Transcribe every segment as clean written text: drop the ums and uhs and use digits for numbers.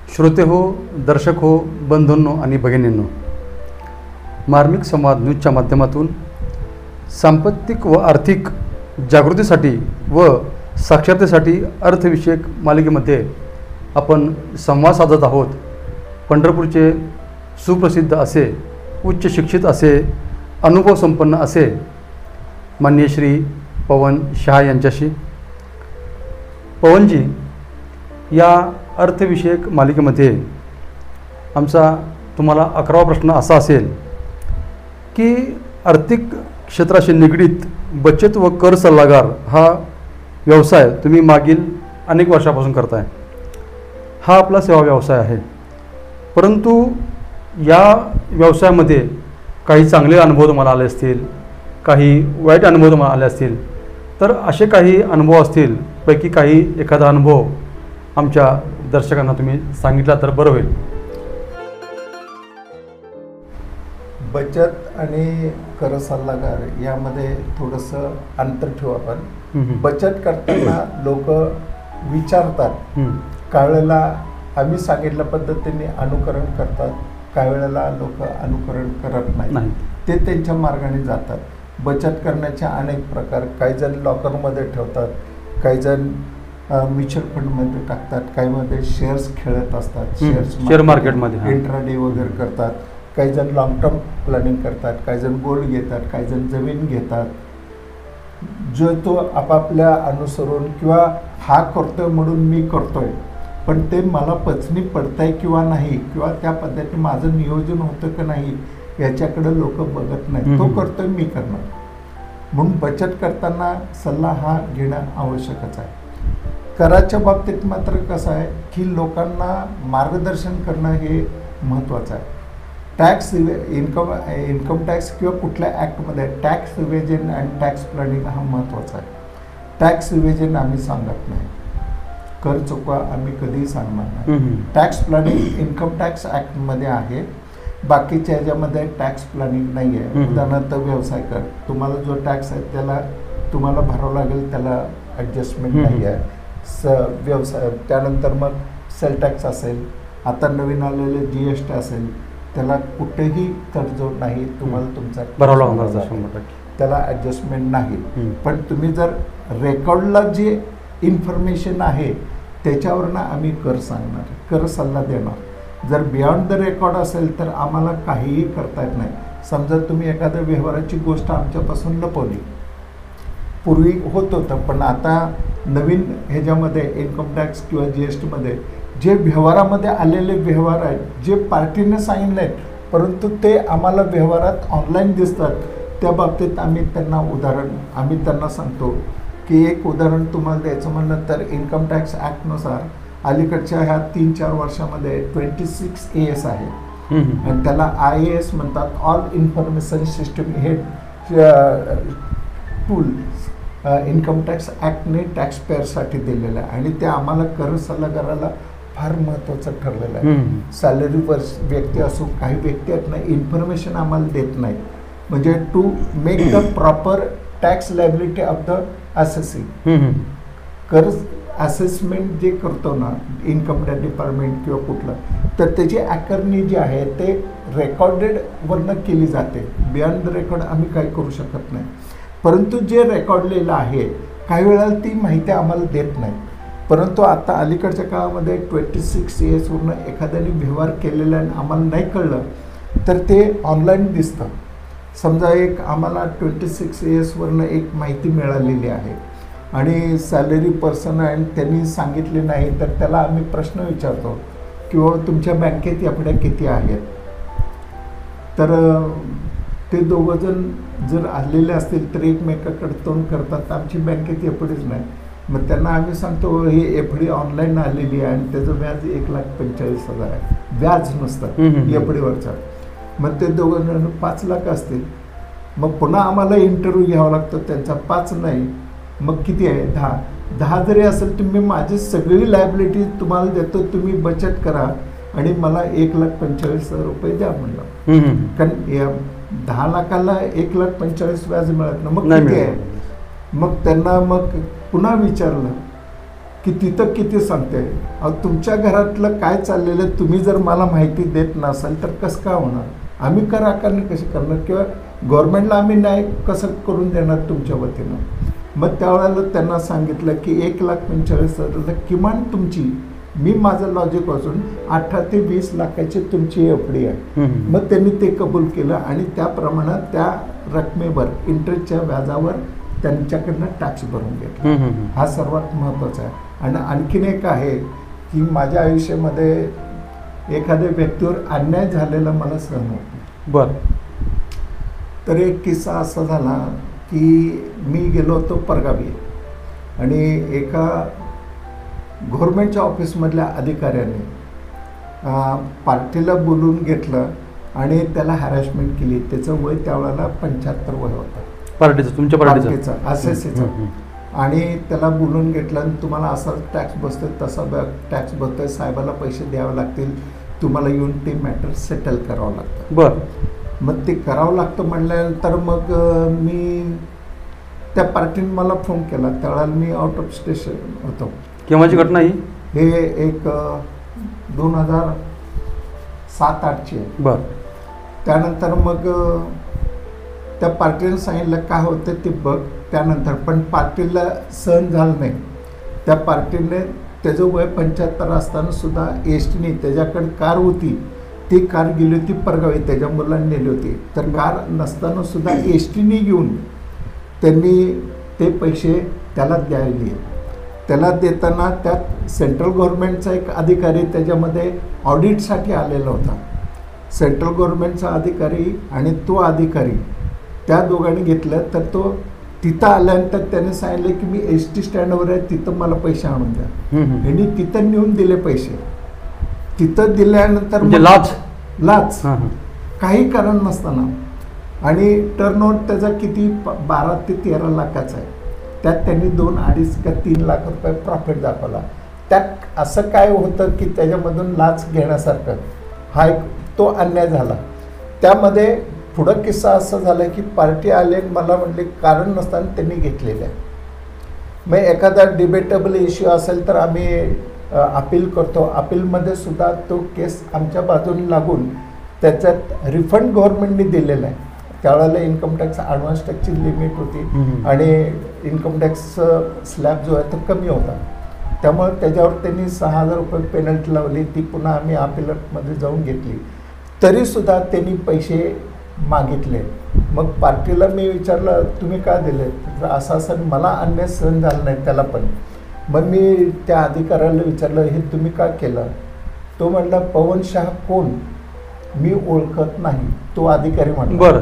श्रोते हो, दर्शक हो, बंधूंनो आणि भगिनींनो, मार्मिक संवाद न्यूजच्या माध्यमातून सांपत्तिक व आर्थिक जागृतीसाठी व साक्षरतेसाठी अर्थविषयक मालिकेमध्ये आपण संवाद साधत आहोत. पंढरपूरचे सुप्रसिद्ध असे, उच्च शिक्षित असे, अनुभव संपन्न असे माननीय श्री पवन शाह यांच्याशी. पवनजी, या अर्थविषयक मालिकेमध्ये आमचा तुम्हाला 11वा प्रश्न असा असेल की आर्थिक क्षेत्राशी निगडीत बचत व कर सल्लागार हा व्यवसाय तुम्ही मागील अनेक वर्षापासून करताय. हा आपला सेवा व्यवसाय आहे, परंतु या व्यवसायामध्ये काही चांगले अनुभव तुम्हाला आले असतील, काही वाईट अनुभव तुम्हाला आले असतील. तर असे काही अनुभव असतील, पैकी काही एखादा अनुभव आमच्या दर्शकांना तुम्ही सांगितला तर बरं होईल. बचत आणि कर सल्लागार यामध्ये थोडंसं अंतर ठेवू आपण. बचत करताना लोक विचारतात, काही वेळेला आम्ही सांगितल्या पद्धतीने अनुकरण करतात, काही वेळेला लोक अनुकरण करत नाही, ते त्यांच्या मार्गाने जातात. बचत करण्याचे अनेक प्रकार, काही जण लॉकरमध्ये ठेवतात, काही जण म्युच्युअल फंडमध्ये टाकतात, काही मध्ये शेअर्स खेळत असतात, शेअर मार्केटमध्ये इंट्राडे वगैरे करतात, काही जण लॉंग टर्म प्लॅनिंग करतात, काही जण गोल्ड घेतात, काही जण जमीन घेतात. जो तो आपापल्या अनुसरून किंवा हा करतोय म्हणून मी करतोय, पण ते मला पचनी पडतंय किंवा नाही, किंवा त्या पद्धतीने माझं नियोजन होतं की नाही याच्याकडे लोक बघत नाही. तो करतोय, मी करणार. म्हणून बचत करताना सल्ला हा घेणं आवश्यकच आहे. कराच्या बाबतीत मात्र कसं आहे की लोकांना मार्गदर्शन करणं हे महत्त्वाचं आहे. टॅक्स इन्कम टॅक्स किंवा कुठल्या ॲक्टमध्ये tax evasion and tax planning हा महत्त्वाचा आहे. टॅक्स इव्हेजन आम्ही सांगत नाही, कर चुकवा आम्ही कधीही सांगणार नाही. टॅक्स प्लॅनिंग इन्कम टॅक्स ॲक्टमध्ये आहे, बाकीच्या ह्याच्यामध्ये टॅक्स प्लॅनिंग नाही आहे. उदाहरणार्थ व्यवसाय कर, तुम्हाला जो टॅक्स आहे त्याला तुम्हाला भरावं लागेल, त्याला ॲडजस्टमेंट नाही आहे. व्यवसाय त्यानंतर मग सेल टॅक्स असेल, आता नवीन आलेले GST असेल, त्याला कुठेही तडजोड नाही, तुम्हाला तुमचा भरावं लागणार, त्याला ॲडजस्टमेंट नाही. पण तुम्ही जर रेकॉर्डला जे इन्फॉर्मेशन आहे त्याच्यावरनं आम्ही कर सांगणार, कर सल्ला देणार. जर बियॉन्ड द रेकॉर्ड असेल तर आम्हाला काहीही करता येत नाही. समजा तुम्ही एखाद्या व्यवहाराची गोष्ट आमच्यापासून लपवली, पूर्वी होत होतं, पण आता नवीन ह्याच्यामध्ये इन्कम टॅक्स किंवा GSTमध्ये जे व्यवहारामध्ये आलेले व्यवहार आहेत, जे पार्टीने सांगितले आहेत परंतु ते आम्हाला व्यवहारात ऑनलाईन दिसतात, त्या बाबतीत आम्ही त्यांना सांगतो की एक उदाहरण तुम्हाला द्यायचं म्हणलं तर इन्कम टॅक्स ॲक्टनुसार अलीकडच्या ह्या 3-4 वर्षामध्ये 26 AS आहे आणि त्याला IAS म्हणतात, ऑल इन्फॉर्मेशन सिस्टम. हे टूल इन्कम टॅक्स ॲक्टने टॅक्सपेअरसाठी दिलेलं आहे आणि ते आम्हाला कर सल्लागाराला फार महत्त्वाचं ठरलेलं आहे. सॅलरी व्यक्ती असो, काही व्यक्ती आहेत ना, इन्फॉर्मेशन आम्हाला देत नाही, म्हणजे to make the proper tax liability of the assessing. कर असेसमेंट जे करतो ना इन्कम टॅक्स डिपार्टमेंट किंवा कुठलं, तर त्याची ॲकर्नी जी आहे ते रेकॉर्डेडवरनं केली जाते. बियॉन्ड द रेकॉर्ड आम्ही काही करू शकत नाही. परंतु जे रेकॉर्डलेलं आहे काही वेळेला ती माहिती आम्हाला देत नाही. परंतु आता अलीकडच्या काळामध्ये 26 AS वरनं एखाद्याने व्यवहार केलेला आणि आम्हाला नाही कळलं तर ते ऑनलाईन दिसतं. समजा एक आम्हाला 26 AS वरनं एक माहिती मिळालेली आहे आणि सॅलरी पर्सन आहे आणि त्यांनी सांगितले नाही, तर त्याला आम्ही प्रश्न विचारतो किंवा तुमच्या बँकेत एफड्या किती आहेत. तर ते दोघंजण जर आलेले असतील तर एकमेकाकडे तोंड करतात, आमची बँकेत एफडीच नाही. मग त्यांना आम्ही सांगतो ही एफडी ऑनलाईन आलेली आहे आणि त्याचं व्याज 1,45,000 आहे, व्याज नसतं एफडीवरचं. मग ते दोघं 5 लाख असतील, मग पुन्हा आम्हाला इंटरव्ह्यू घ्यावा लागतो त्यांचा. 5 नाही, मग किती आहे? 10 जरी असेल तुम्ही माझी सगळी लायबिलिटी तुम्हाला देतो, तुम्ही बचत करा आणि मला 1,45,000 रुपये द्या म्हणलं. कारण या 10 लाखाला 1,45,000 व्याज मिळत ना, मग किती आहे? मग त्यांना मग पुन्हा विचारलं की तिथं किती सांगते. अहो तुमच्या घरातलं काय चाललेलं तुम्ही जर मला माहिती देत नसाल तर कसं काय होणार. आम्ही कर आकारणी कशी करणार किंवा गव्हर्नमेंटला आम्ही न्याय कसं करून देणार तुमच्या वतीनं. मग त्यावेळेला त्यांना सांगितलं की 1,45,000 किमान तुमची, मी माझं लॉजिक वाचून 18 ते 20 लाखाची तुमची एफडी आहे. मग त्यांनी ते कबूल केलं आणि त्या प्रमाणात त्या रकमेवर इंटरेस्टच्या व्याजावर त्यांच्याकडनं टॅक्स भरून घेतला. हा सर्वात महत्त्वाचा आहे. आणि आणखीन एक आहे की माझ्या आयुष्यामध्ये एखाद्या व्यक्तीवर अन्याय झालेला मला सहन होत नाही. बरं. तर एक किस्सा असा झाला की मी गेलो होतो परगावी आणि एका गव्हर्नमेंटच्या ऑफिसमधल्या अधिकाऱ्याने पार्टीला बोलून घेतलं आणि त्याला हॅरॅसमेंट केली. त्याचं वय त्यावेळेला 75 वय होतं. पार्टीचं, तुमच्या पार्टीचं, असेसीचं. आणि त्याला बोलून घेतलं आणि तुम्हाला असा टॅक्स बसतोय तसा टॅक्स बसतोय, साहेबाला पैसे द्यावे लागतील, तुम्हाला येऊन ते मॅटर सेटल करावं लागतं. बरं. मग ते करावं लागतं म्हणल्यानंतर मग मी त्या पार्टीने मला फोन केला. त्यावेळेला मी आउट ऑफ स्टेशन होतो. केव्हाची घटना ही? हे एक 2007-08ची आहे. बरं. त्यानंतर मग त्या पार्टीने सांगितलं काय होतं ते बघ. त्यानंतर पण पार्टीला सहन झालं नाही. त्या पार्टीने त्याचं वय 75 असताना सुद्धा एसटीने, त्याच्याकडे कार होती, ती कार गेली होती परगावी, त्याच्या मुलांनी नेली होती. तर कार नसताना सुद्धा एसटीने घेऊन त्यांनी ते पैसे त्याला द्यायले. त्याला देताना त्यात सेंट्रल गव्हर्नमेंटचा एक अधिकारी त्याच्यामध्ये ऑडिटसाठी आलेला होता. सेंट्रल गव्हर्नमेंटचा अधिकारी आणि तो अधिकारी त्या दोघांनी घेतलं. तर तो तिथं आल्यानंतर त्याने सांगितलं की मी एस टी स्टँडवर आहे, तिथं मला पैसे आणून द्या. यांनी तिथं नेऊन दिले पैसे. तिथं दिल्यानंतर लाच काही कारण नसताना. आणि टर्नओव्हर त्याचा किती 12 ते 13 लाखाचा आहे. त्यात त्यांनी 2, 2.5 का 3 लाख रुपये प्रॉफिट दाखवला. त्यात असं काय होतं की त्याच्यामधून लाच घेण्यासारखं हा एक तो अन्याय झाला. त्यामध्ये पुढं किस्सा असा झाला की पार्टी आले मला म्हणले कारण नसताना त्यांनी घेतलेलं आहे. मग एखादा डिबेटेबल इश्यू असेल तर आम्ही अपील करतो. अपीलमध्ये सुद्धा तो केस आमच्या बाजूने लागून त्याच्यात रिफंड गव्हर्नमेंटने दिलेला आहे. त्यावेळेला इन्कम टॅक्स ॲडव्हान्स टॅक्सची लिमिट होती आणि इन्कम टॅक्स स्लॅब जो आहे तो कमी होता. त्यामुळे त्याच्यावर त्यांनी 6,000 रुपये पेनल्टी लावली. ती पुन्हा आम्ही अपीलमध्ये जाऊन घेतली. तरीसुद्धा त्यांनी पैसे मागितले. मग पार्टीला मी विचारलं तुम्ही का दिले. तर असं मला अन्याय सहन झाला नाही त्याला पण. मग मी त्या अधिकाऱ्याला विचारलं हे तुम्ही का केलं. तो म्हटला पवन शाह कोण मी ओळखत नाही. तो अधिकारी म्हटला. बरं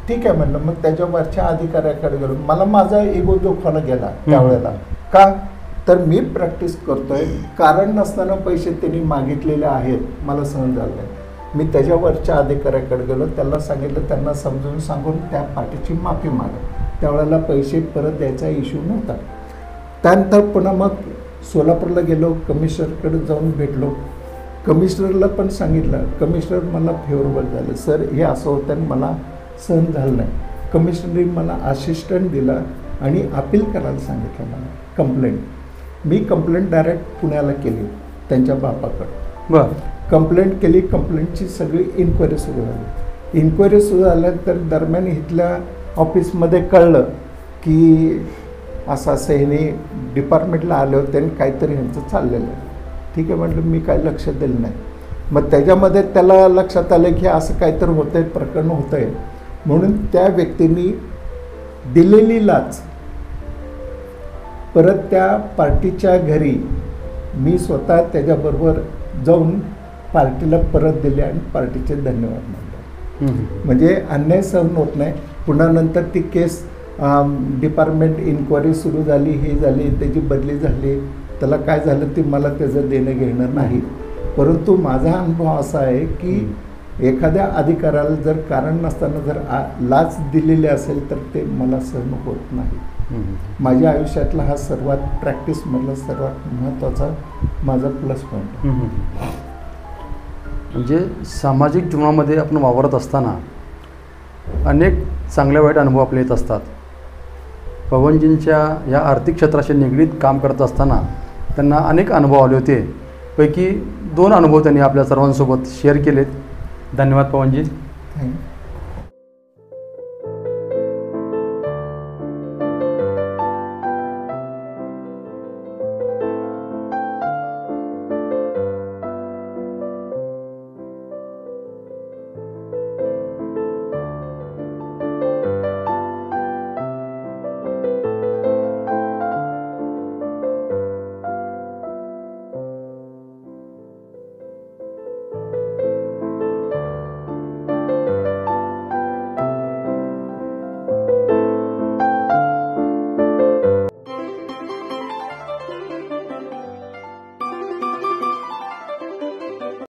ठीक आहे म्हणलं. मग त्याच्यावरच्या अधिकाऱ्याकडे गेलो. मला माझा इगो दुखावला गेला त्यावेळेला. का तर मी प्रॅक्टिस करतोय, कारण नसताना पैसे त्यांनी मागितलेले आहेत, मला सहन झालं नाही. मी त्याच्यावरच्या अधिकाऱ्याकडे गेलो. त्याला सांगितलं, त्यांना समजून सांगून त्या पार्टीची माफी मागा. त्यावेळेला पैसे परत द्यायचा इश्यू नव्हता. त्यानंतर पुन्हा मग सोलापूरला गेलो. कमिशनरकडे जाऊन भेटलो. कमिशनरला पण सांगितलं. कमिशनर मला फेवरेबल झालं. सर हे असं होतं आणि मला सहन झालं नाही. कमिशनरने मला असिस्टंट दिला आणि अपील करायला सांगितलं मला. कंप्लेंट मी कंप्लेंट डायरेक्ट पुण्याला केली त्यांच्या बापाकडं. बरं. कंप्लेंट केली. कंप्लेंटची सगळी इन्क्वायरी सुरू झाली. इन्क्वायरी सुरू झाल्यानंतर दरम्यान इथल्या ऑफिसमध्ये कळलं की असं असं ह्याने डिपार्टमेंटला आले होते आणि काहीतरी ह्यांचं चाललेलं आहे. ठीक आहे म्हटलं. मी काय लक्ष दिलं नाही. मग त्याच्यामध्ये त्याला लक्षात आलं की असं काहीतरी होतं आहे, प्रकरण होतं आहे. म्हणून त्या व्यक्तींनी दिलेली लाच परत त्या पार्टीच्या घरी मी स्वतः त्याच्याबरोबर जाऊन पार्टीला परत दिले आणि पार्टीचे धन्यवाद मानले. म्हणजे अन्याय सहन होत नाही. पुन्हा नंतर ती केस डिपार्टमेंट इन्क्वायरी सुरू झाली, हे झाली, त्याची बदली झाली. त्याला काय झालं ते मला त्याचं देणं घेणं नाही. परंतु माझा अनुभव असा आहे की एखाद्या अधिकाऱ्याला जर कारण नसताना जर लाच दिलेली असेल तर ते मला सहन होत नाही. माझ्या आयुष्यातला हा सर्वात प्रॅक्टिसमधला सर्वात महत्त्वाचा माझा प्लस पॉईंट. म्हणजे सामाजिक जीवनामध्ये आपण वावरत असताना अनेक चांगल्या वाईट अनुभव आपले येत असतात. पवनजींच्या या आर्थिक क्षेत्राशी निगडीत काम करत असताना त्यांना अनेक अनुभव आले होते. पैकी 2 अनुभव त्यांनी आपल्या सर्वांसोबत शेअर केलेत. धन्यवाद पवनजी. थँक्यू.